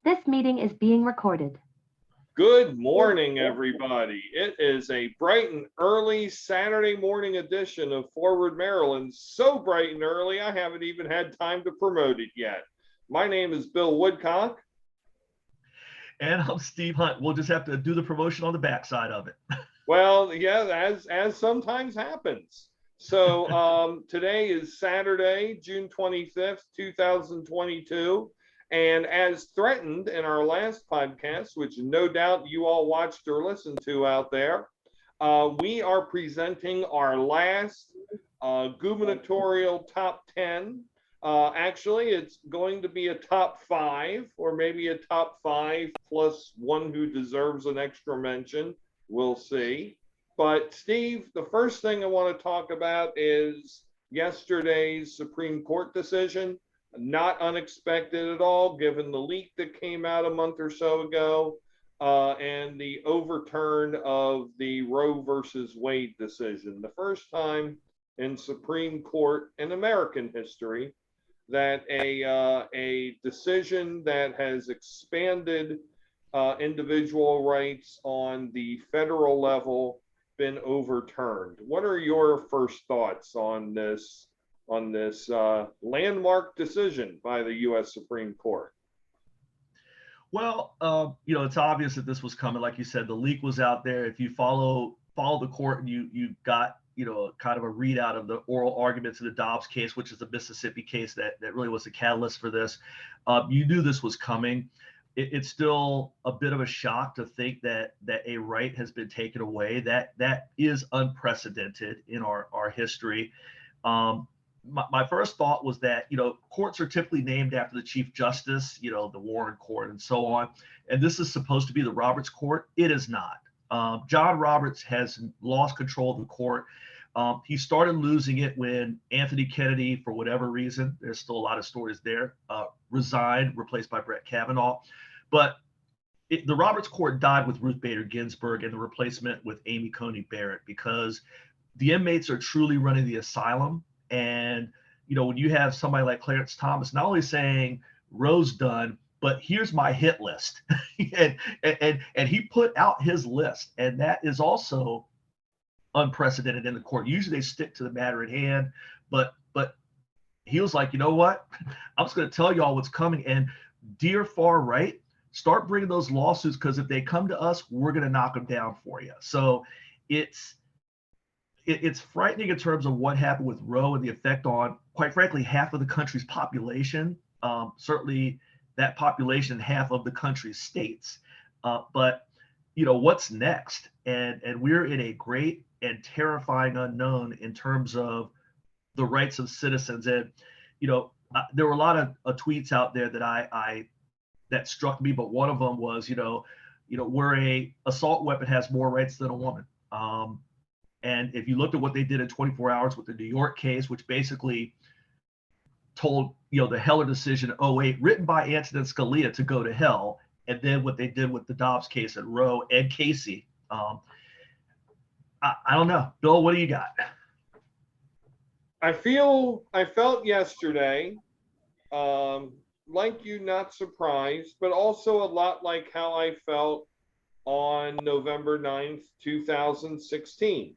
This meeting is being recorded. Good morning, everybody. It is a bright and early Saturday morning edition of Forward Maryland. So bright and early, I haven't even had time to promote it yet. My name is Bill Woodcock. And I'm Steve Hunt. We'll just have to do the promotion on the backside of it. Well, yeah, as sometimes happens. So today is Saturday, June 25th, 2022. And as threatened in our last podcast, which no doubt you all watched or listened to out there, we are presenting our last gubernatorial top 10. Actually, it's going to be a top 5, or maybe a top 5 plus one who deserves an extra mention. We'll see. But Steve, the first thing I want to talk about is yesterday's Supreme Court decision. Not unexpected at all, given the leak that came out a month or so ago, and the overturn of the Roe versus Wade decision. The first time in Supreme Court in American history that a decision that has expanded individual rights on the federal level been overturned. What are your first thoughts on this landmark decision by the U.S. Supreme Court? Well, it's obvious that this was coming. Like you said, the leak was out there. If you follow the court, and you got kind of a readout of the oral arguments in the Dobbs case, which is the Mississippi case that really was the catalyst for this. You knew this was coming. It's still a bit of a shock to think that a right has been taken away. That is unprecedented in our history. My first thought was that, courts are typically named after the Chief Justice, the Warren Court and so on. And this is supposed to be the Roberts Court. It is not. John Roberts has lost control of the court. He started losing it when Anthony Kennedy, for whatever reason, there's still a lot of stories there, resigned, replaced by Brett Kavanaugh. But the Roberts Court died with Ruth Bader Ginsburg and the replacement with Amy Coney Barrett, because the inmates are truly running the asylum. And, when you have somebody like Clarence Thomas, not only saying Roe's done, but here's my hit list. and he put out his list. And that is also unprecedented in the court. Usually they stick to the matter at hand, but he was like, you know what? I'm just going to tell y'all what's coming. And dear far right, start bringing those lawsuits, because if they come to us, we're going to knock them down for you. So it's frightening in terms of what happened with Roe and the effect on, quite frankly, half of the country's population. Certainly that population, half of the country's states. But what's next? And we're in a great and terrifying unknown in terms of the rights of citizens. And there were a lot of tweets out there that struck me, but one of them was, where a assault weapon has more rights than a woman. And if you looked at what they did in 24 hours with the New York case, which basically told, the Heller decision, 2008, written by Antonin Scalia, to go to hell, and then what they did with the Dobbs case at Roe and Casey. I don't know. Bill, what do you got? I felt yesterday, like you, not surprised, but also a lot like how I felt on November 9th, 2016.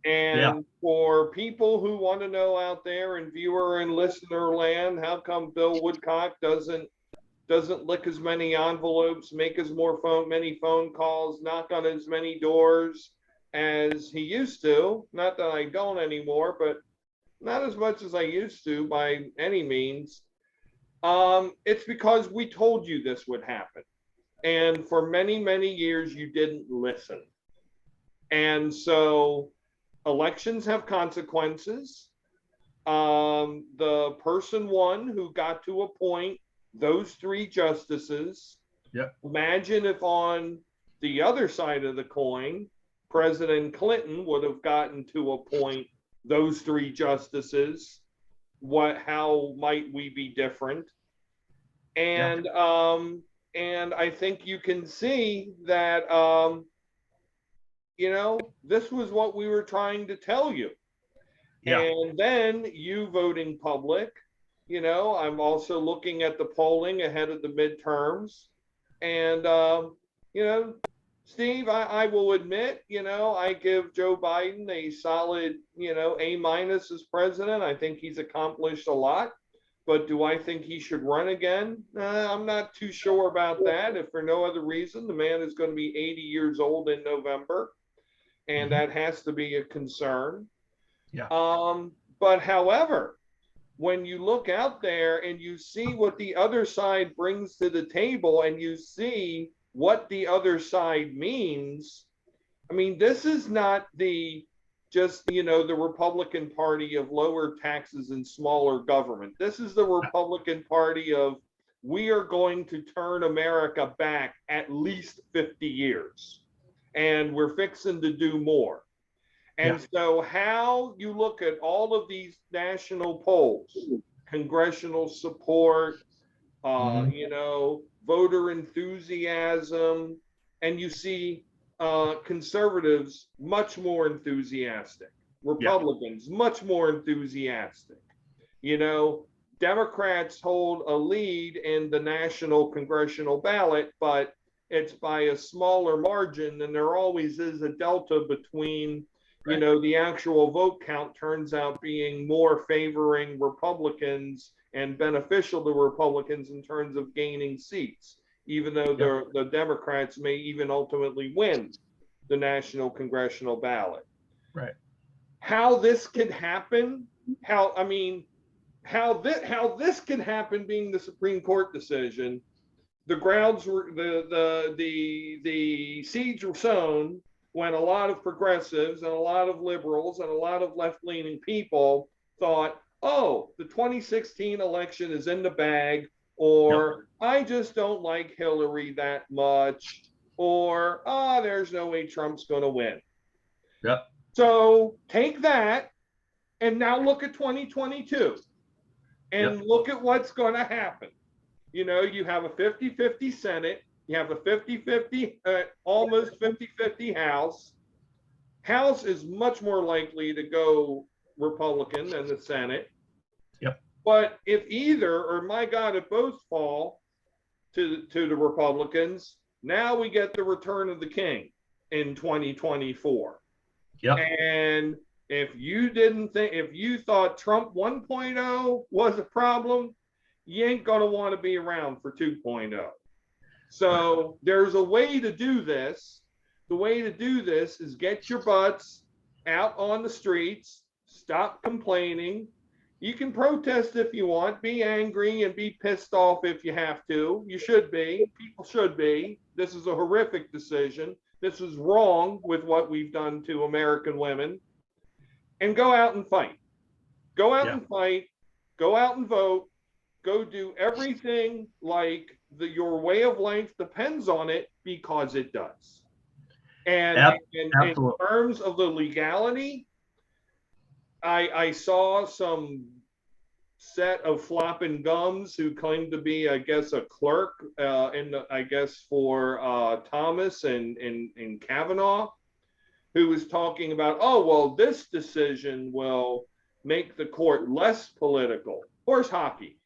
And for people who want to know out there in viewer and listener land, how come Bill Woodcock doesn't lick as many envelopes, make as many phone calls, knock on as many doors as he used to? Not that I don't anymore, but not as much as I used to by any means. It's because we told you this would happen. And for many, many years, you didn't listen. And so elections have consequences. The person won who got to appoint those 3 justices. Yep. Imagine if on the other side of the coin, President Clinton would have gotten to appoint those 3 justices. How might we be different? And and I think you can see that this was what we were trying to tell you. And then you voting public I'm also looking at the polling ahead of the midterms. And, you know, Steve, I will admit, I give Joe Biden a solid, A minus as president. I think he's accomplished a lot. But do I think he should run again? I'm not too sure about that. If for no other reason, the man is going to be 80 years old in November, and that has to be a concern. Yeah. But however, when you look out there and you see what the other side brings to the table and you see what the other side means, I mean, this is not the Republican Party of lower taxes and smaller government. This is the Republican Party of we are going to turn America back at least 50 years, and we're fixing to do more. And so how you look at all of these national polls, congressional support, voter enthusiasm, and you see conservatives much more enthusiastic, Republicans much more enthusiastic. Democrats hold a lead in the national congressional ballot, but it's by a smaller margin, and there always is a delta between the actual vote count turns out being more favoring Republicans and beneficial to Republicans in terms of gaining seats, even though the Democrats may even ultimately win the national congressional ballot. Right. How this could happen, how this could happen being the Supreme Court decision, the grounds were the seeds were sown when a lot of progressives and a lot of liberals and a lot of left-leaning people thought, oh, the 2016 election is in the bag, or I just don't like Hillary that much, or there's no way Trump's going to win. Yep. So take that and now look at 2022 and look at what's going to happen. You have a 50-50 Senate. You have a 50-50, almost 50-50 House. House is much more likely to go Republican than the Senate. Yep. But if either, or my God, if both fall to the Republicans, now we get the return of the king in 2024. Yep. And if you thought Trump 1.0 was a problem, you ain't going to want to be around for 2.0. So there's a way to do this. The way to do this is get your butts out on the streets, stop complaining. You can protest if you want, be angry and be pissed off if you have to. You should be. People should be. This is a horrific decision. This is wrong with what we've done to American women. And go out and fight. Go out and fight. Go out and vote. Go do everything like your way of life depends on it, because it does. And in terms of the legality, I saw some set of flopping gums who claimed to be, I guess, a clerk for Thomas and Kavanaugh, who was talking about, oh, well, this decision will make the court less political. Horse hockey.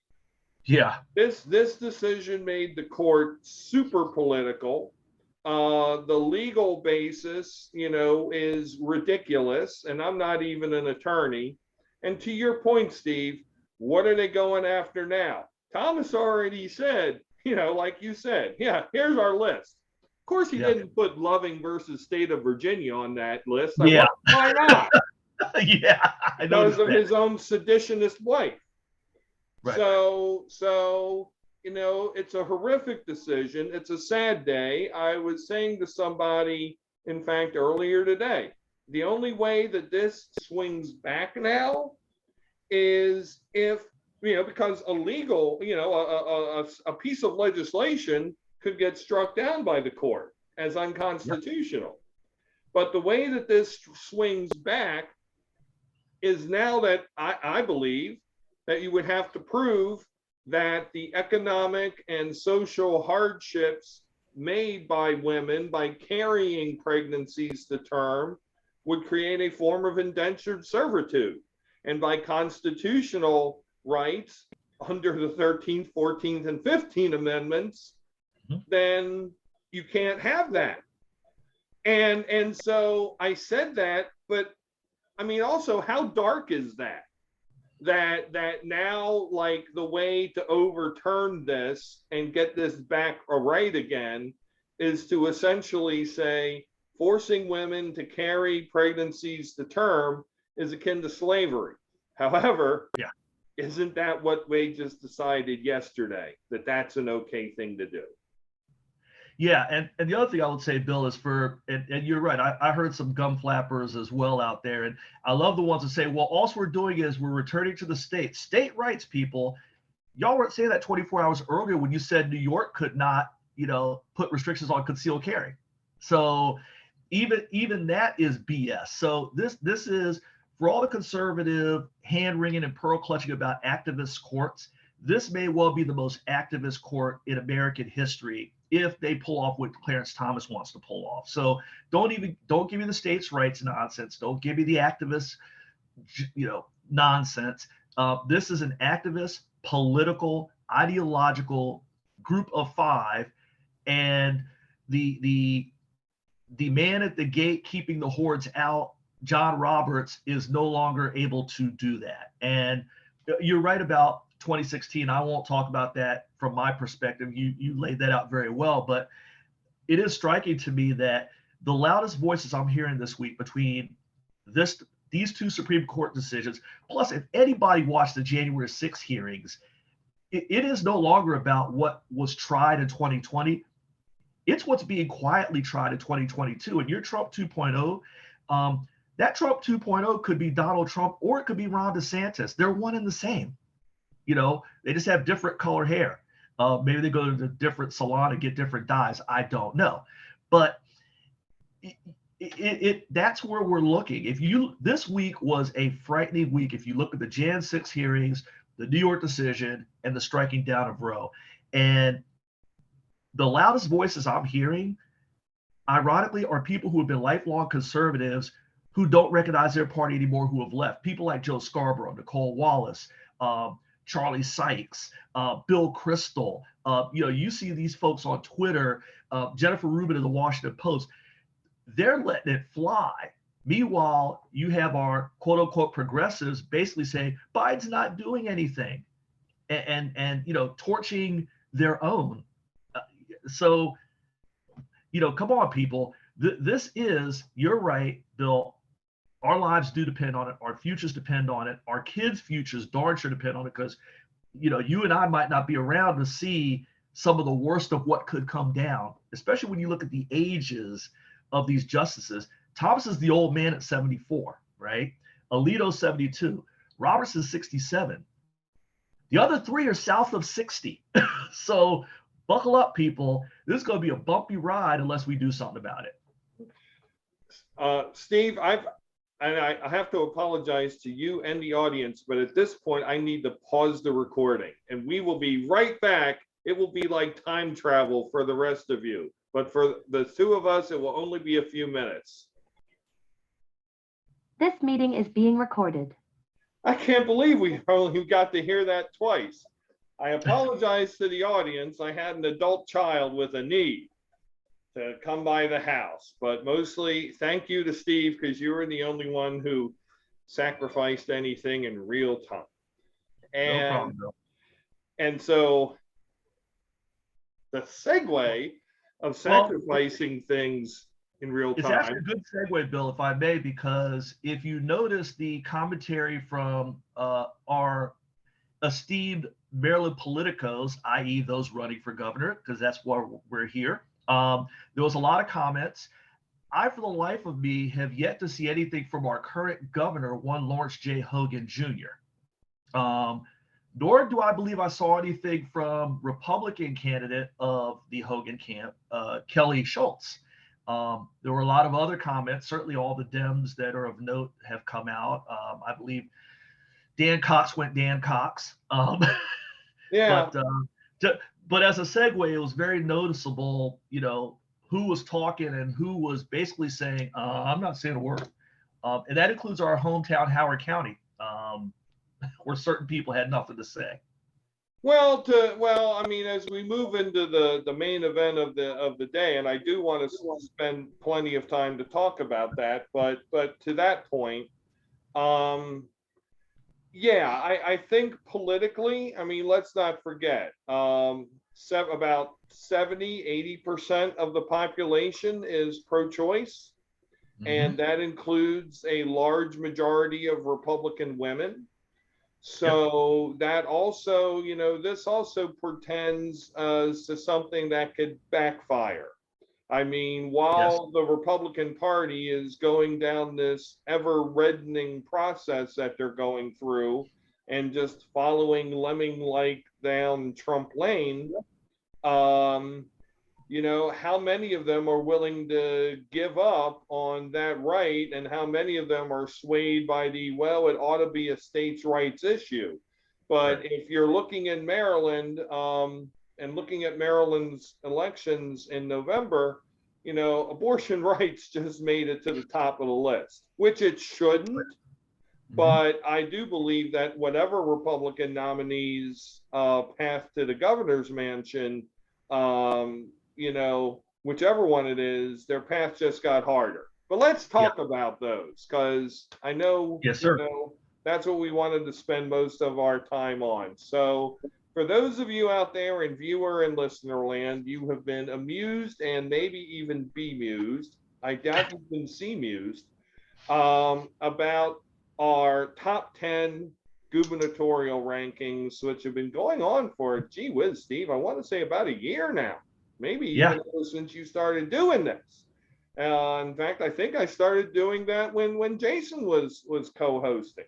Yeah. This decision made the court super political. The legal basis, is ridiculous, and I'm not even an attorney. And to your point, Steve, what are they going after now? Thomas already said, like you said, here's our list. Of course, he didn't put Loving versus State of Virginia on that list. Why not? Because of his own seditionist wife. Right. So it's a horrific decision. It's a sad day. I was saying to somebody, in fact, earlier today, the only way that this swings back now is if, because a legal, a piece of legislation could get struck down by the court as unconstitutional. But the way that this swings back is now that I believe that you would have to prove that the economic and social hardships made by women by carrying pregnancies to term would create a form of indentured servitude. And by constitutional rights, under the 13th, 14th, and 15th Amendments, then you can't have that. And so I said that, but I mean, also, how dark is that? That now, like, the way to overturn this and get this back right again is to essentially say forcing women to carry pregnancies to term is akin to slavery. However, Yeah. Isn't that what we just decided yesterday, that that's an okay thing to do? Yeah, and the other thing I would say, Bill, is and you're right, I heard some gum flappers as well out there, and I love the ones that say, well, all we're doing is we're returning to the state. State rights, people. Y'all weren't saying that 24 hours earlier when you said New York could not, put restrictions on concealed carry. So even that is BS. So this is, for all the conservative hand wringing and pearl clutching about activist courts, this may well be the most activist court in American history if they pull off what Clarence Thomas wants to pull off. So don't give me the states' rights nonsense. Don't give me the activist, nonsense. This is an activist, political, ideological group of five, and the man at the gate keeping the hordes out, John Roberts, is no longer able to do that. And you're right about 2016. I won't talk about that from my perspective. You laid that out very well, but it is striking to me that the loudest voices I'm hearing this week between these two Supreme Court decisions, plus if anybody watched the January 6th hearings, it is no longer about what was tried in 2020. It's what's being quietly tried in 2022. And your Trump 2.0, that Trump 2.0 could be Donald Trump or it could be Ron DeSantis. They're one and the same. They just have different color hair. Maybe they go to a different salon and get different dyes. I don't know. But that's where we're looking. This week was a frightening week. If you look at the Jan 6 hearings, the New York decision, and the striking down of Roe. And the loudest voices I'm hearing, ironically, are people who have been lifelong conservatives who don't recognize their party anymore, who have left. People like Joe Scarborough, Nicole Wallace, Charlie Sykes, Bill Kristol. You see these folks on Twitter, Jennifer Rubin of the Washington Post. They're letting it fly. Meanwhile, you have our quote unquote progressives basically saying Biden's not doing anything and torching their own. So, come on, people. This is, you're right, Bill. Our lives do depend on it. Our futures depend on it. Our kids' futures darn sure depend on it because, you and I might not be around to see some of the worst of what could come down, especially when you look at the ages of these justices. Thomas is the old man at 74, right? Alito 72. Roberts is 67. The other three are south of 60. So buckle up, people. This is going to be a bumpy ride unless we do something about it. Steve, I have to apologize to you and the audience, but at this point, I need to pause the recording, and we will be right back. It will be like time travel for the rest of you, but for the two of us, it will only be a few minutes. This meeting is being recorded. I can't believe we only got to hear that twice. I apologize to the audience. I had an adult child with a need to come by the house, but mostly thank you to Steve because you were the only one who sacrificed anything in real time. And, no problem, Bill. And so the segue of sacrificing things in real time. It's actually a good segue, Bill, if I may, because if you notice the commentary from our esteemed Maryland politicos, i.e. those running for governor, because that's why we're here, there was a lot of comments. I, for the life of me, have yet to see anything from our current governor, one Lawrence J. Hogan Jr. Nor do I believe I saw anything from Republican candidate of the Hogan camp, Kelly Schultz. There were a lot of other comments. Certainly all the Dems that are of note have come out. I believe Dan Cox went Dan Cox. Yeah. But as a segue, it was very noticeable, who was talking and who was basically saying, I'm not saying a word. And that includes our hometown, Howard County, where certain people had nothing to say. Well, I mean, as we move into the main event of the day, and I do want to spend plenty of time to talk about that, but to that point, um, yeah, I think politically, I mean, let's not forget, about 70-80% of the population is pro-choice, Mm-hmm. and that includes a large majority of Republican women. Yep. So that also, this also portends to something that could backfire. I mean, Yes. while the Republican Party is going down this ever reddening process that they're going through and just following lemming like down Trump lane, um, how many of them are willing to give up on that right, and how many of them are swayed by well, it ought to be a states' rights issue. But Right. if you're looking in Maryland, and looking at Maryland's elections in November, abortion rights just made it to the top of the list, which it shouldn't. Mm-hmm. But I do believe that whatever Republican nominees path to the governor's mansion, whichever one it is, their path just got harder. But let's Yeah. talk about those, because I know, Yes, sir. that's what we wanted to spend most of our time on. So for those of you out there in viewer and listener land, you have been amused and maybe even bemused. I doubt you've been seamused about our top 10 gubernatorial rankings, which have been going on for, gee whiz, Steve, I want to say about a year now, maybe Yeah. even since you started doing this. In fact, I think I started doing that when Jason was co-hosting.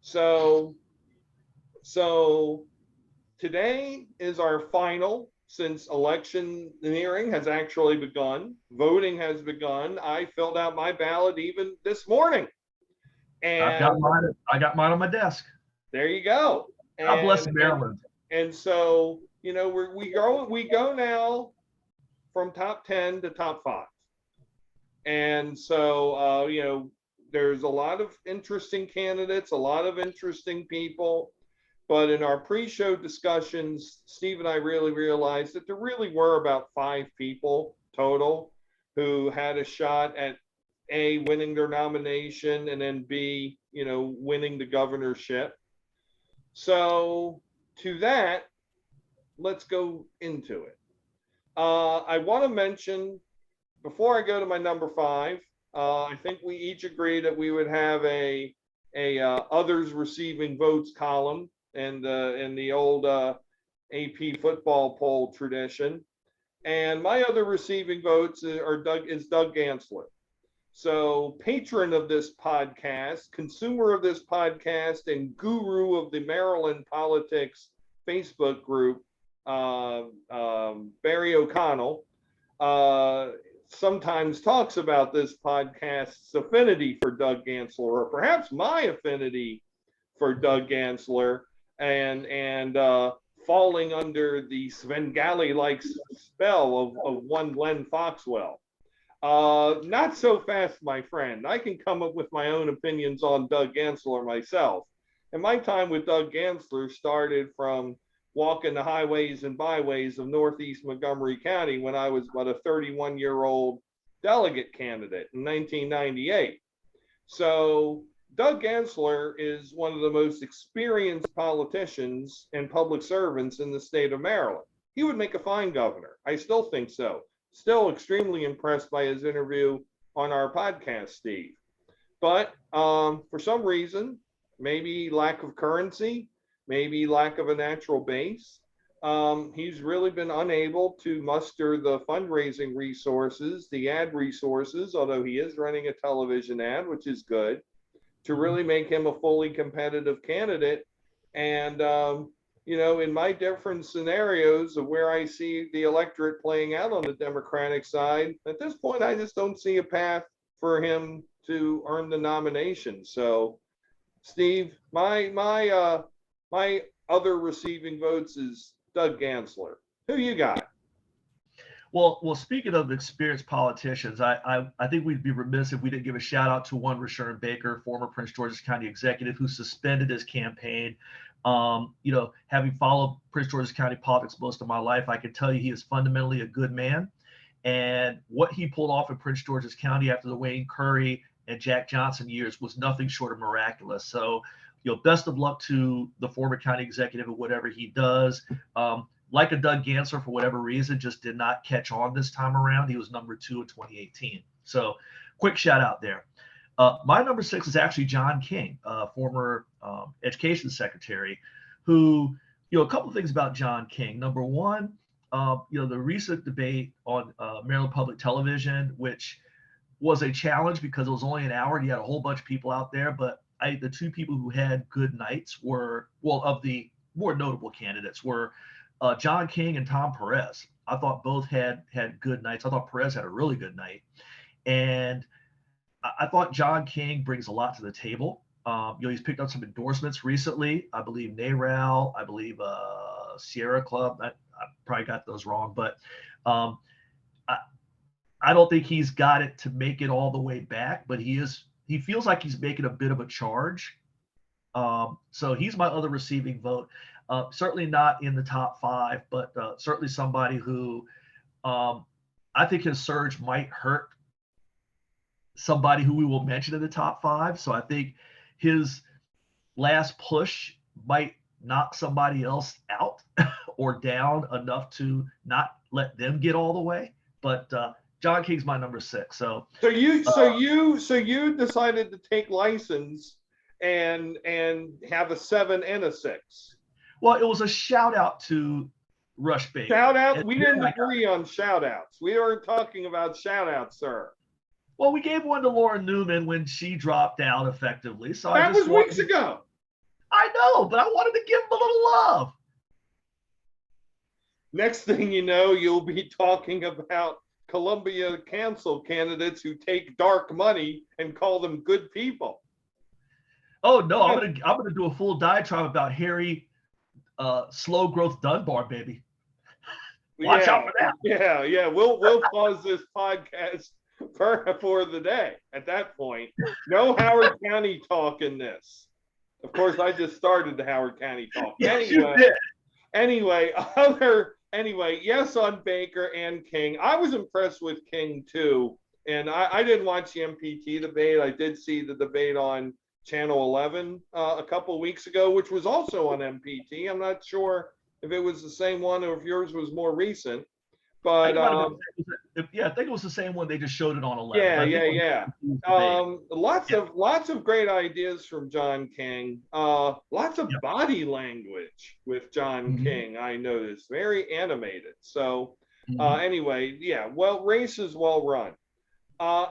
So so today is our final, since electioneering has actually begun. Voting has begun. I filled out my ballot even this morning. I've got And mine. I got mine on my desk. there you go. God bless And and Maryland. and so we go now from top 10 to top 5. And so there's a lot of interesting candidates, a lot of interesting people. But in our pre-show discussions, Steve and I really realized that there really were about 5 people total who had a shot at A, winning their nomination, and then B, winning the governorship. So to that, let's go into it. I want to mention, before I go to my number 5, I think we each agreed that we would have a others receiving votes column in the old AP football poll tradition. And my other receiving votes is Doug Gansler. So, patron of this podcast, consumer of this podcast, and guru of the Maryland politics Facebook group, Barry O'Connell, uh, sometimes talks about this podcast's affinity for Doug Gansler, or perhaps my affinity for Doug Gansler, and falling under the Svengali-like spell of one Len Foxwell. Not so fast, my friend. I can come up with my own opinions on Doug Gansler myself. And my time with Doug Gansler started from walking the highways and byways of Northeast Montgomery County when I was but a 31-year-old delegate candidate in 1998. So Doug Gansler is one of the most experienced politicians and public servants in the state of Maryland. He would make a fine governor. I still think so. Still extremely impressed by his interview on our podcast, Steve. But for some reason, maybe lack of currency, maybe lack of a natural base, he's really been unable to muster the fundraising resources, the ad resources, although he is running a television ad, which is good, to really make him a fully competitive candidate. And in my different scenarios of where I see the electorate playing out on the Democratic side, at this point, I just don't see a path for him to earn the nomination. So, Steve, my other receiving votes is Doug Gansler. Who you got? Well, speaking of experienced politicians, I think we'd be remiss if we didn't give a shout out to one Rashawn Baker, former Prince George's County executive, who suspended his campaign You know, having followed Prince George's County politics most of my life, I can tell you he is fundamentally a good man. And what he pulled off in Prince George's County after the Wayne Curry and Jack Johnson years was nothing short of miraculous. So, you know, best of luck to the former county executive and whatever he does. Like a Doug Gansler, for whatever reason, just did not catch on this time around. He was number 2 in 2018. So quick shout out there. My number 6 is actually John King, former education secretary, who, you know, a couple of things about John King. Number one, you know, the recent debate on Maryland Public Television, which was a challenge because it was only an hour and you had a whole bunch of people out there. But the 2 people who had good nights were, well, of the more notable candidates were John King and Tom Perez. I thought both had good nights. I thought Perez had a really good night. And I thought John King brings a lot to the table. You know, he's picked up some endorsements recently. I believe NARAL, I believe Sierra Club. I probably got those wrong, but I don't think he's got it to make it all the way back, but he feels like he's making a bit of a charge. So he's my other receiving vote. Certainly not in the top 5, but certainly somebody who I think his surge might hurt somebody who we will mention in the top 5. So I think his last push might knock somebody else out or down enough to not let them get all the way. But John King's my number 6. So you decided to take license and have a 7 and a 6. Well, it was a shout out to Rush Baker. Shout out. We didn't agree on shout outs. We weren't talking about shout outs, sir. Well, we gave one to Laura Newman when she dropped out effectively. So that was weeks ago. I know, but I wanted to give him a little love. Next thing you know, you'll be talking about Columbia Council candidates who take dark money and call them good people. Oh no, I'm gonna do a full diatribe about Harry slow growth Dunbar, baby. Watch out for that. Yeah. We'll pause this podcast for the day at that point. No Howard County talk in this. Of course, I just started the Howard County talk. Yes, you did. Anyway, yes on Baker and King. I was impressed with King too. And I didn't watch the MPT debate. I did see the debate on Channel 11 a couple of weeks ago, which was also on MPT. I'm not sure if it was the same one or if yours was more recent. But I think it was the same one. They just showed it on 11. Yeah. Lots of great ideas from John King. Lots of body language with John King. I noticed very animated. So anyway, yeah. Well, race is well run.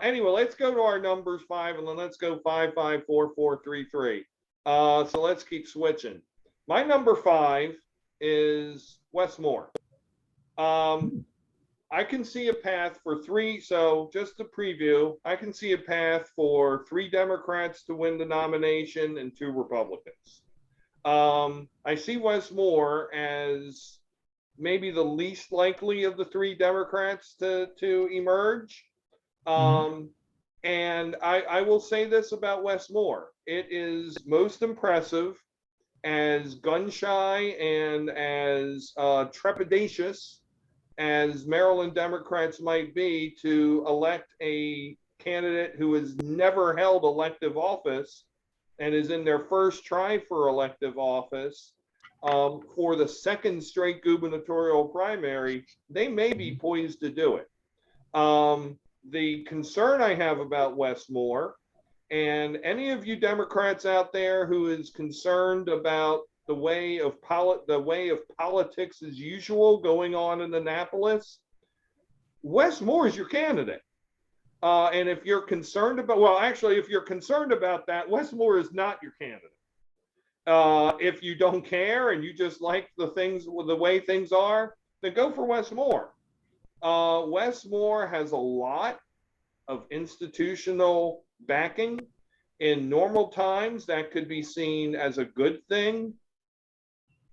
Anyway, let's go to our numbers 5, and then let's go 5, 5, 4, 4, 3, 3. So let's keep switching. My number 5 is Wes Moore. I can see a path for 3. So just to preview, I can see a path for 3 Democrats to win the nomination and 2 Republicans. I see Wes Moore as maybe the least likely of the 3 Democrats to emerge. And I will say this about Wes Moore. It is most impressive, as gun shy and as trepidatious as Maryland Democrats might be, to elect a candidate who has never held elective office and is in their first try for elective office for the 2nd straight gubernatorial primary. They may be poised to do it. The concern I have about Wes Moore, and any of you Democrats out there who is concerned about the way of politics as usual going on in Annapolis, Wes Moore is your candidate. And if you're concerned about, if you're concerned about that, Wes Moore is not your candidate. If you don't care and you just like the way things are, then go for Wes Moore. Wes Moore has a lot of institutional backing. In normal times, that could be seen as a good thing.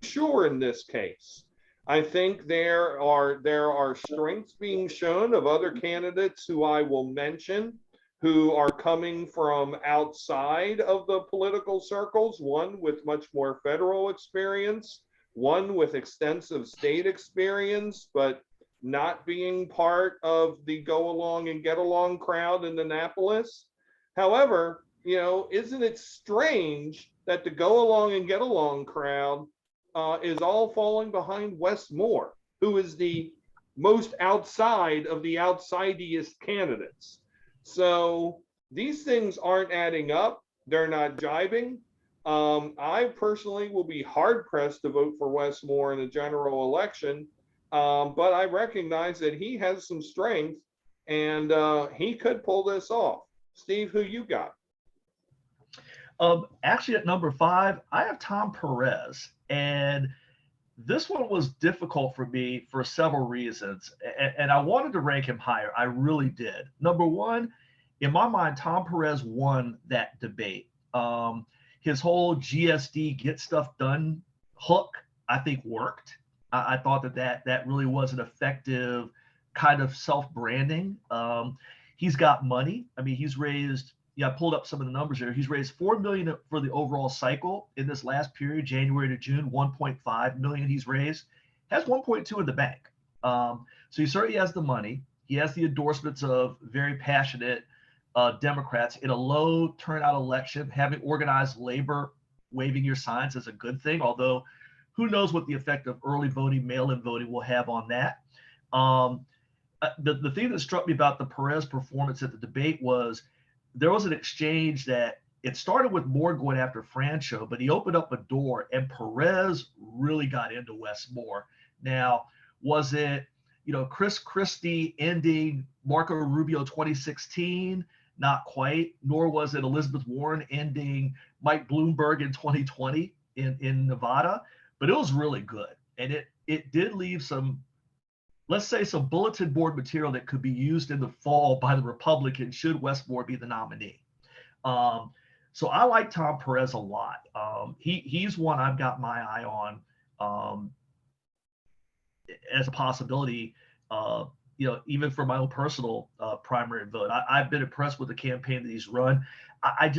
Sure, in this case, I think there are strengths being shown of other candidates who I will mention, who are coming from outside of the political circles, one with much more federal experience, one with extensive state experience, but not being part of the go along and get along crowd in Annapolis. However, isn't it strange that the go along and get along crowd is all falling behind Wes Moore, who is the most outside of the outsidiest candidates? So these things aren't adding up. They're not jibing. I personally will be hard pressed to vote for Wes Moore in the general election, but I recognize that he has some strength and he could pull this off. Steve, who you got? Actually, at number 5, I have Tom Perez, and this one was difficult for me for several reasons, and I wanted to rank him higher. I really did. Number 1, in my mind, Tom Perez won that debate. His whole GSD get stuff done hook, I think, worked. I thought that really was an effective kind of self-branding. He's got money. I mean, he's raised. Yeah, I pulled up some of the numbers here. He's raised $4 million for the overall cycle in this last period, January to June. 1.5 million he's raised. Has 1.2 in the bank. So he certainly has the money. He has the endorsements of very passionate Democrats in a low turnout election. Having organized labor waving your signs is a good thing, although who knows what the effect of early voting, mail-in voting will have on that. The thing that struck me about the Perez performance at the debate was there was an exchange that it started with Moore going after Francho, but he opened up a door and Perez really got into Wes Moore. Now, was it, Chris Christie ending Marco Rubio 2016? Not quite, nor was it Elizabeth Warren ending Mike Bloomberg in 2020 in Nevada, but it was really good. And it did leave some, let's say, some bulletin board material that could be used in the fall by the Republicans should Wes Moore be the nominee. So I like Tom Perez a lot. He's one I've got my eye on as a possibility, even for my own personal primary vote. I've been impressed with the campaign that he's run. I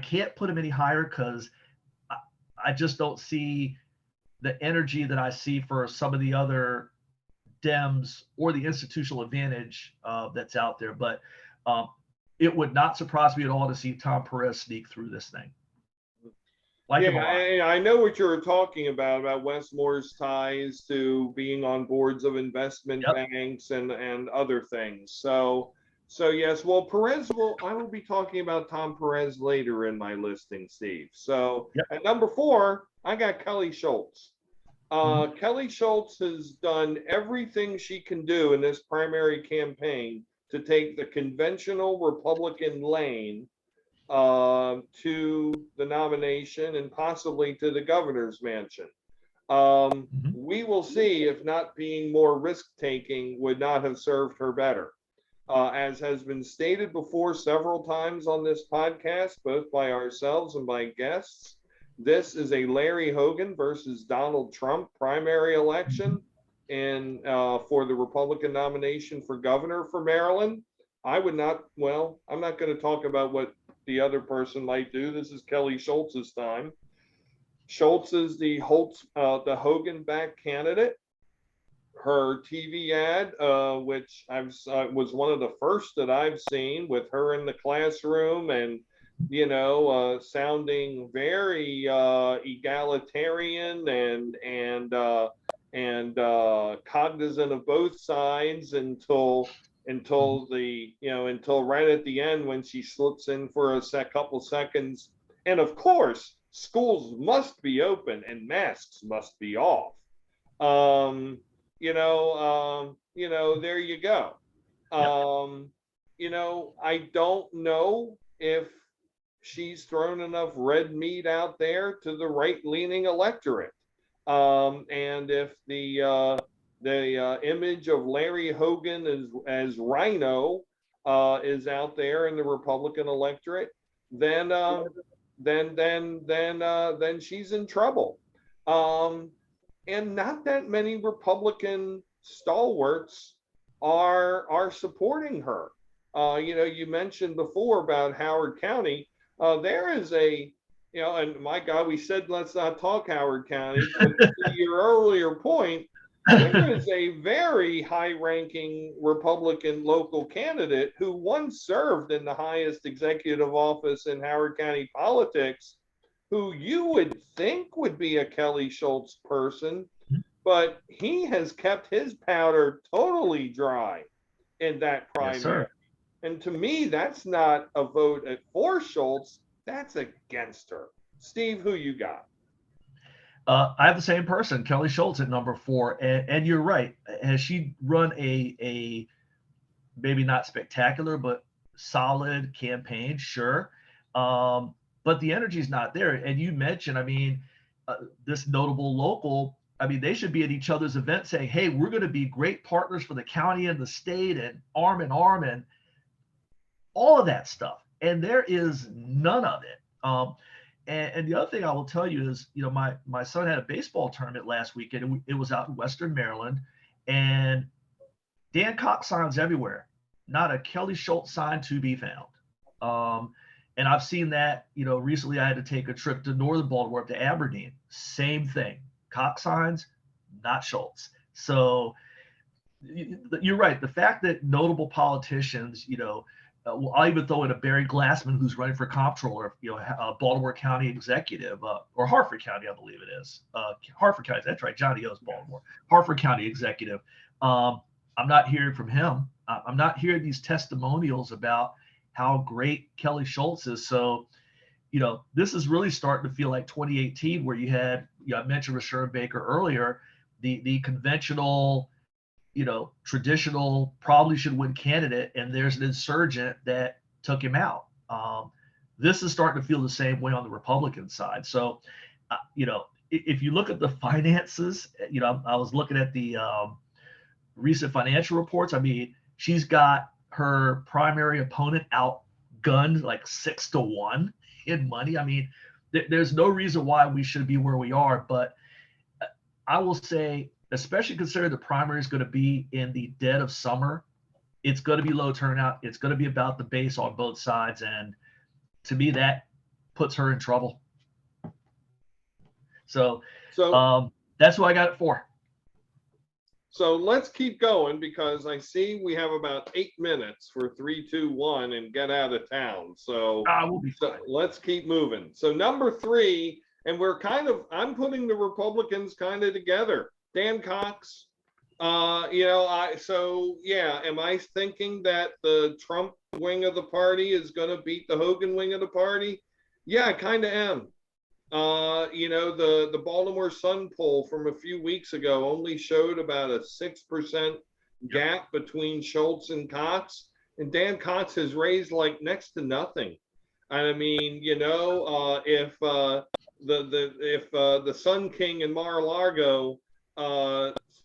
can't put him any higher because I just don't see the energy that I see for some of the other Dems or the institutional advantage that's out there. But it would not surprise me at all to see Tom Perez sneak through this thing. I know what you were talking about Wes Moore's ties to being on boards of investment banks and other things. So yes, well, I will be talking about Tom Perez later in my listing, Steve. So at number 4, I got Kelly Schultz. Kelly Schultz has done everything she can do in this primary campaign to take the conventional Republican lane to the nomination and possibly to the governor's mansion. We will see if not being more risk-taking would not have served her better. As has been stated before several times on this podcast, both by ourselves and by guests, this is a Larry Hogan versus Donald Trump primary election for the Republican nomination for governor for Maryland. I'm not going to talk about what the other person might do. This is Kelly Schultz's time. Schultz is the Hogan-backed candidate. Her TV ad, which was one of the first that I've seen, with her in the classroom and sounding very egalitarian and cognizant of both sides until right at the end when she slips in for a couple seconds. And of course, schools must be open and masks must be off. There you go. I don't know if she's thrown enough red meat out there to the right-leaning electorate. And if the image of Larry Hogan as Rhino is out there in the Republican electorate, then she's in trouble. And not that many Republican stalwarts are supporting her. You mentioned before about Howard County. There is and my God, we said let's not talk Howard County, but to your earlier point, there is a very high-ranking Republican local candidate who once served in the highest executive office in Howard County politics, who you would think would be a Kelly Schultz person, but he has kept his powder totally dry in that primary. Yes, sir. And to me, that's not a vote for Schultz, that's against her. Steve, who you got? I have the same person, Kelly Schultz, at number 4, and you're right. Has she run a maybe not spectacular but solid campaign? Sure, but the energy's not there. And you mentioned, I mean, this notable local. I mean, they should be at each other's events saying, "Hey, we're going to be great partners for the county and the state, and arm in arm, and all of that stuff." And there is none of it. And the other thing I will tell you is, my son had a baseball tournament last weekend, and it was out in Western Maryland, and Dan Cox signs everywhere, not a Kelly Schultz sign to be found. And I've seen that, recently I had to take a trip to northern Baltimore up to Aberdeen. Same thing. Cox signs, not Schultz. So you're right. The fact that notable politicians, I'll even throw in a Barry Glassman who's running for comptroller, a Baltimore County executive, or Hartford County, I believe it is. Hartford County, that's right. Johnny O's Baltimore. Hartford County executive. I'm not hearing from him. I'm not hearing these testimonials about how great Kelly Schultz is. So, this is really starting to feel like 2018, where you had, I mentioned Rashawn Baker earlier, the conventional, traditional, probably should win candidate, and there's an insurgent that took him out. This is starting to feel the same way on the Republican side. So, if you look at the finances, I was looking at the recent financial reports. I mean, she's got her primary opponent outgunned like 6-1 in money. I mean, there's no reason why we should be where we are, but I will say, especially considering the primary is going to be in the dead of summer, it's going to be low turnout. It's going to be about the base on both sides. And to me, that puts her in trouble. So that's who I got it for. So let's keep going, because I see we have about 8 minutes for 3, 2, 1 and get out of town. So, We'll be fine. Let's keep moving. So number 3, and I'm putting the Republicans kind of together. Dan Cox, am I thinking that the Trump wing of the party is going to beat the Hogan wing of the party? Yeah, I kind of am. The Baltimore Sun poll from a few weeks ago only showed about a 6% gap between Schultz and Cox, and Dan Cox has raised like next to nothing. And I mean, if the Sun King in Mar-a-Lago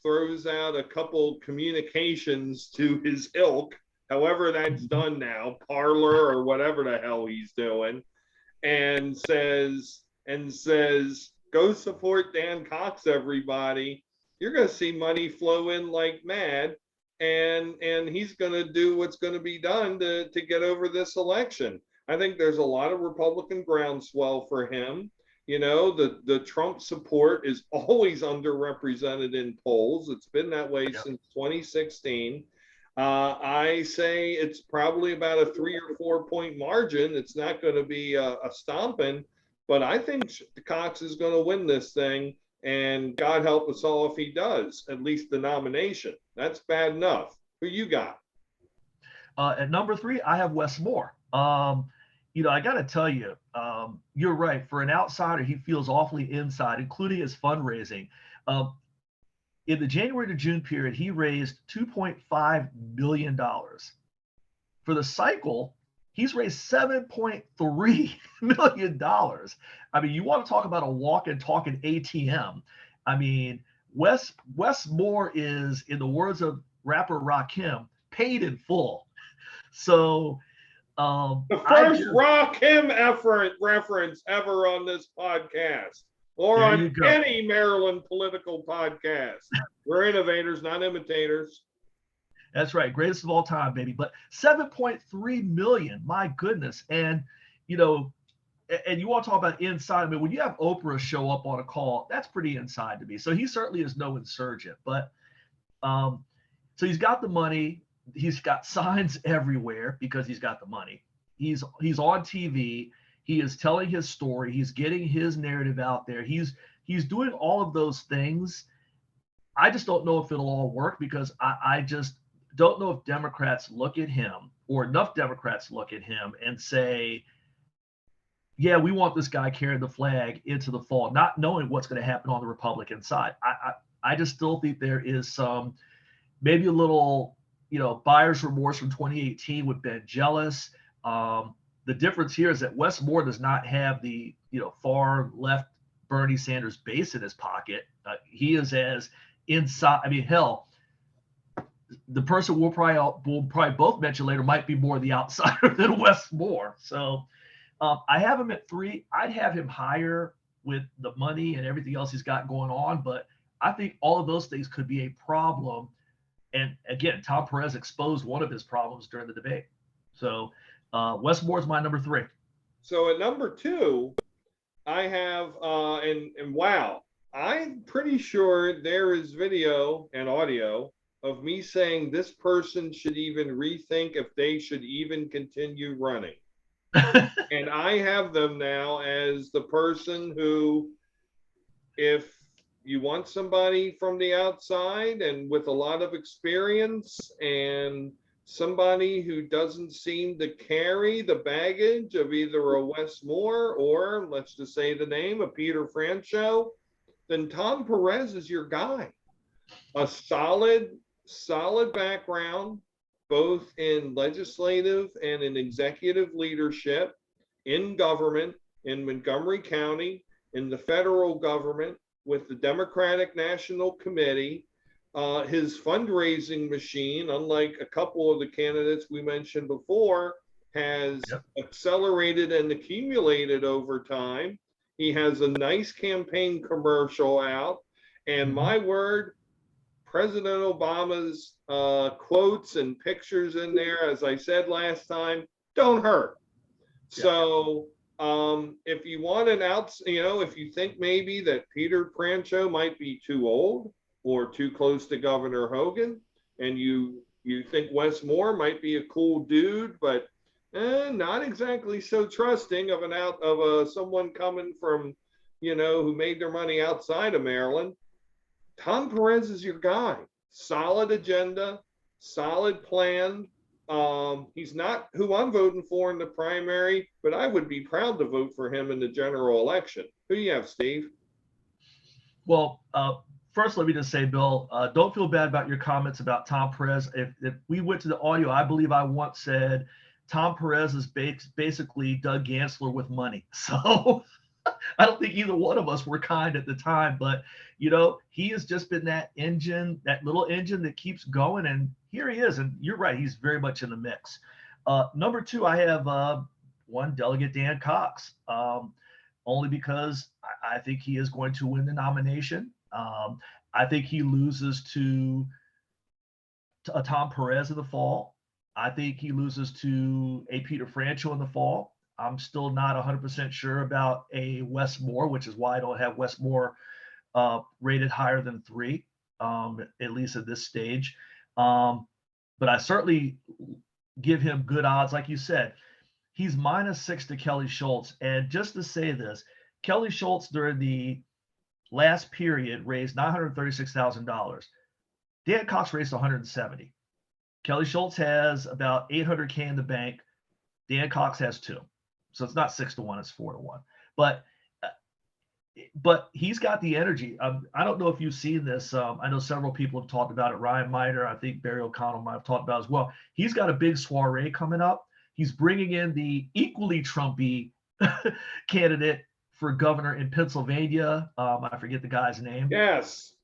throws out a couple communications to his ilk, however that's done now, Parler or whatever the hell he's doing, and says, go support Dan Cox, everybody, you're going to see money flow in like mad, and he's going to do what's going to be done to get over this election. I think there's a lot of Republican groundswell for him. The Trump support is always underrepresented in polls. It's been that way since 2016. I say it's probably about a 3 or 4 point margin. It's not going to be a stomping, but I think Cox is going to win this thing, and God help us all if he does, at least the nomination. That's bad enough. Who you got? At number 3, I have Wes Moore. I got to tell you, you're right. For an outsider, he feels awfully inside, including his fundraising. In the January to June period, he raised $2.5 million. For the cycle, he's raised $7.3 million. I mean, you want to talk about a walking, talking ATM. I mean, Wes Moore is, in the words of rapper Rakim, paid in full. So the first Rakim reference ever on this podcast, or on any Maryland political podcast. We're innovators, not imitators. That's right. Greatest of all time, baby. But 7.3 million, my goodness. And, you know, and you want to talk about inside. I mean, when you have Oprah show up on a call, that's pretty inside to me. So he certainly is no insurgent. But so he's got the money. He's got signs everywhere because he's got the money. He's on TV. He is telling his story. He's getting his narrative out there. He's doing all of those things. I just don't know if it'll all work because I just don't know if Democrats look at him or enough Democrats look at him and say, yeah, we want this guy carrying the flag into the fall, not knowing what's going to happen on the Republican side. I just still think there is some, maybe a little, buyer's remorse from 2018 with Ben Jealous. The difference here is that Wes Moore does not have the, far left Bernie Sanders base in his pocket. He is as inside. I mean, hell, the person we'll probably both mention later might be more the outsider than Wes Moore. So I have him at 3. I'd have him higher with the money and everything else he's got going on, but I think all of those things could be a problem. And again, Tom Perez exposed one of his problems during the debate. So Wes Moore's my number 3. So at number 2, I have, and wow, I'm pretty sure there is video and audio of me saying this person should even rethink if they should even continue running. And I have them now as the person who, if you want somebody from the outside and with a lot of experience and somebody who doesn't seem to carry the baggage of either a Wes Moore or, let's just say the name, a Peter Franchot, then Tom Perez is your guy. A solid background, both in legislative and in executive leadership, in government, in Montgomery County, in the federal government, with the Democratic National Committee. His fundraising machine, unlike a couple of the candidates we mentioned before, has accelerated and accumulated over time. He has a nice campaign commercial out. And my word, President Obama's quotes and pictures in there, as I said last time, don't hurt. Yeah. So if you want an if you think maybe that Peter Franchot might be too old or too close to Governor Hogan, and you think Wes Moore might be a cool dude, but not exactly so trusting of someone coming from, who made their money outside of Maryland, Tom Perez is your guy. Solid agenda, solid plan. He's not who I'm voting for in the primary, but I would be proud to vote for him in the general election. Who do you have, Steve? Well, first, let me just say, Bill, don't feel bad about your comments about Tom Perez. If we went to the audio, I believe I once said Tom Perez is basically Doug Gansler with money. So I don't think either one of us were kind at the time, but he has just been that engine, that little engine that keeps going, and here he is. And you're right, he's very much in the mix. Number 2, I have one Delegate Dan Cox, only because I think he is going to win the nomination. I think he loses to Tom Perez in the fall. I think he loses to a Peter Franchot in the fall. I'm still not 100% sure about a Wes Moore, which is why I don't have Wes Moore rated higher than 3, at least at this stage. But I certainly give him good odds. Like you said, he's -6 to Kelly Schultz. And just to say this, Kelly Schultz during the last period raised $936,000. Dan Cox raised $170,000. Kelly Schultz has about $800K in the bank. Dan Cox has 2. So it's not 6-1, it's 4-1. But he's got the energy. I don't know if you've seen this. I know several people have talked about it. Ryan Miner, I think Barry O'Connell might have talked about it as well. He's got a big soiree coming up. He's bringing in the equally Trumpy candidate for governor in Pennsylvania. I forget the guy's name. Yes.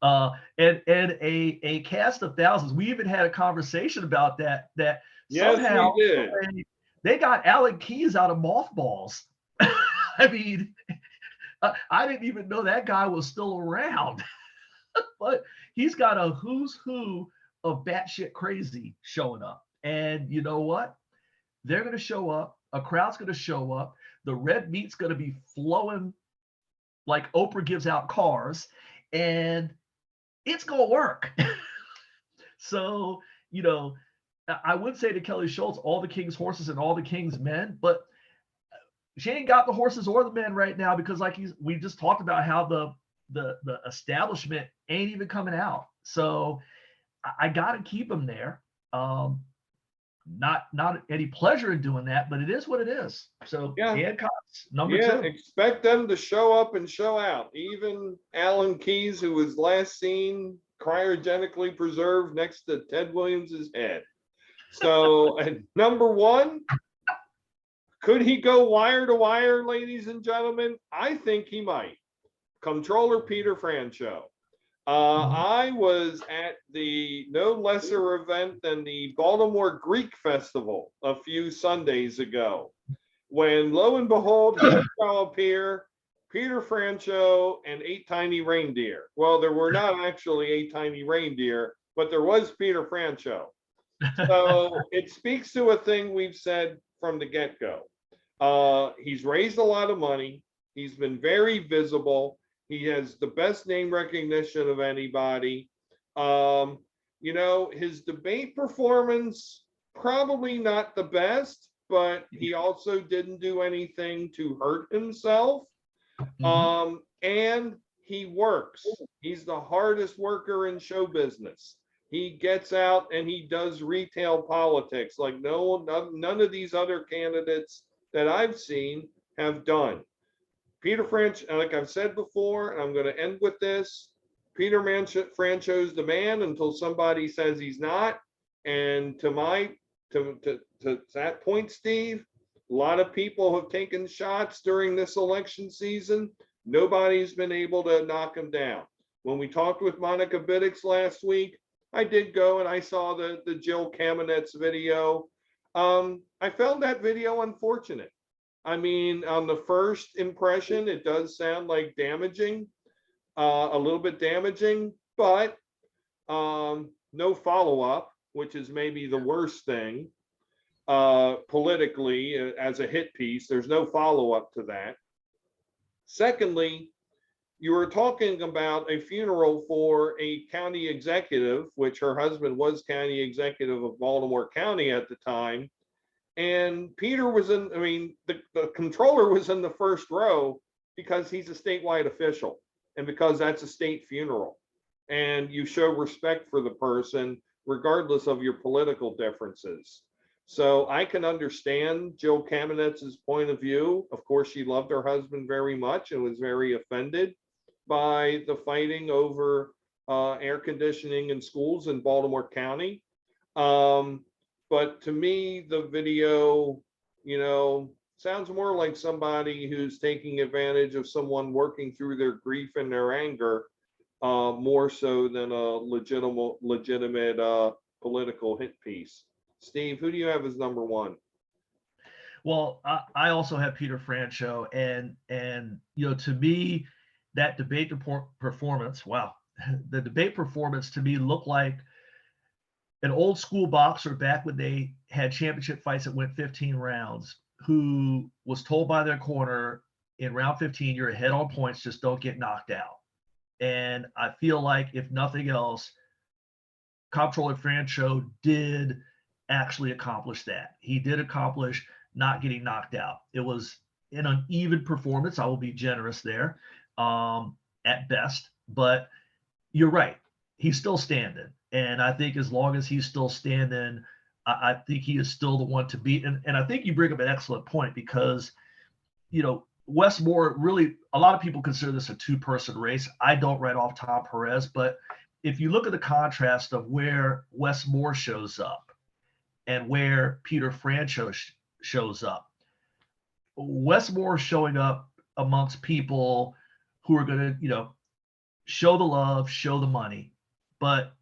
And a cast of thousands. We even had a conversation about that yes, somehow we did. They got Alec Keyes out of mothballs. I mean, I didn't even know that guy was still around. But he's got a who's who of batshit crazy showing up. And you know what? They're going to show up. A crowd's going to show up. The red meat's going to be flowing like Oprah gives out cars, and it's going to work. So, I would say to Kelly Schultz, all the king's horses and all the king's men, but she ain't got the horses or the men right now because, like we just talked about, how the establishment ain't even coming out. So I got to keep them there. Not any pleasure in doing that, but it is what it is. So Yeah. Hancock's number Yeah, 2. expect them to show up and show out. Even Alan Keyes, who was last seen cryogenically preserved next to Ted Williams's head. So, and number 1, could he go wire to wire, ladies and gentlemen? I think he might. Comptroller Peter Franchot. I was at the no lesser event than the Baltimore Greek Festival a few Sundays ago, when lo and behold, here shall appear Peter Franchot and 8 tiny reindeer. Well, there were not actually 8 tiny reindeer, but there was Peter Franchot. So it speaks to a thing we've said from the get-go. He's raised a lot of money. He's been very visible. He has the best name recognition of anybody. His debate performance, probably not the best, but he also didn't do anything to hurt himself. And he works. He's the hardest worker in show business. He gets out and he does retail politics like none of these other candidates that I've seen have done. Peter Franchot, like I've said before, and I'm going to end with this, Peter Franchot's the man until somebody says he's not. And to that point, Steve, a lot of people have taken shots during this election season. Nobody's been able to knock him down. When we talked with Monica Biddix last week, I did go and I saw the Jill Kamenetz video. I found that video unfortunate. I mean, on the first impression, it does sound like damaging, a little bit damaging, but no follow-up, which is maybe the worst thing politically as a hit piece. There's no follow-up to that. Secondly, you were talking about a funeral for a county executive, which her husband was county executive of Baltimore County at the time. And Peter was the comptroller was in the first row because he's a statewide official and because that's a state funeral. And you show respect for the person regardless of your political differences. So I can understand Jill Kamenetz's point of view. Of course, she loved her husband very much and was very offended by the fighting over air conditioning in schools in Baltimore County. But to me, the video, sounds more like somebody who's taking advantage of someone working through their grief and their anger, more so than a legitimate political hit piece. Steve, who do you have as number 1? Well, I also have Peter Franchot, and to me, that debate performance, wow, the debate performance to me looked like an old school boxer back when they had championship fights that went 15 rounds, who was told by their corner in round 15, you're ahead on points, just don't get knocked out. And I feel like, if nothing else, Comptroller Franchot did actually accomplish that. He did accomplish not getting knocked out. It was an uneven performance. I will be generous there at best, but you're right. He's still standing. And I think as long as he's still standing, I think he is still the one to beat. And I think you bring up an excellent point because, Wes Moore, really, a lot of people consider this a 2-person race. I don't write off Tom Perez, but if you look at the contrast of where Wes Moore shows up and where Peter Franchot shows up, Wes Moore showing up amongst people who are going to, show the love, show the money, but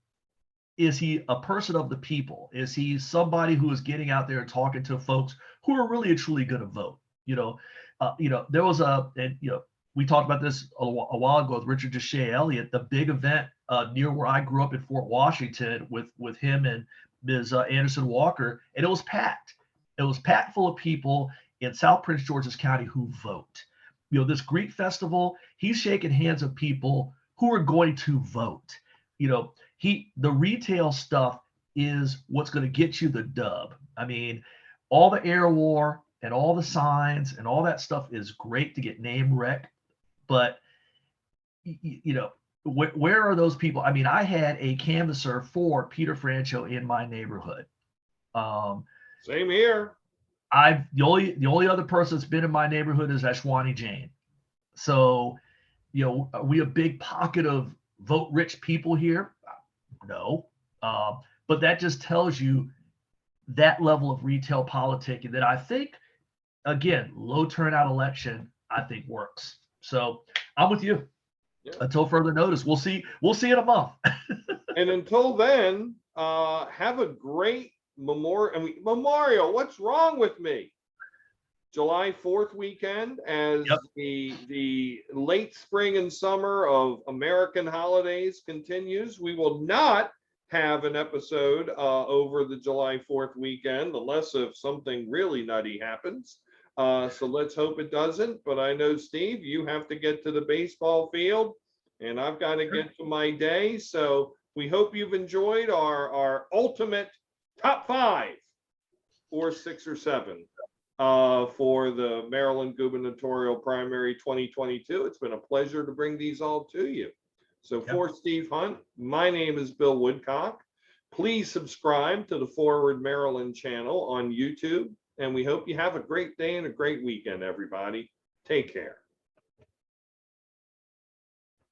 is he a person of the people? Is he somebody who is getting out there and talking to folks who are really and truly going to vote? There was we talked about this a while ago with Richard Deshae Elliott, the big event near where I grew up in Fort Washington with him and Ms. Anderson Walker, and it was packed. It was packed full of people in South Prince George's County who vote. This Greek festival, he's shaking hands with people who are going to vote. The retail stuff is what's going to get you the dub. I mean, all the air war and all the signs and all that stuff is great to get name rec, but where are those people? I mean, I had a canvasser for Peter Francho in my neighborhood. Same here. The only other person that's been in my neighborhood is Ashwani Jane. So, are we a big pocket of vote rich people here? No. But that just tells you that level of retail politicking that I think, again, low turnout election, I think works. So I'm with you. Yeah. Until further notice, we'll see in a month. And until then, have a great Memorial. What's wrong with me? July 4th weekend, as the late spring and summer of American holidays continues. We will not have an episode over the July 4th weekend, unless if something really nutty happens. So let's hope it doesn't. But I know, Steve, you have to get to the baseball field, and I've got to get to my day. So we hope you've enjoyed our ultimate top 5 or 6 or 7 for the Maryland Gubernatorial Primary 2022. It's been a pleasure to bring these all to you. So for Steve Hunt, my name is Bill Woodcock. Please subscribe to the Forward Maryland channel on YouTube, and we hope you have a great day and a great weekend, everybody. Take care.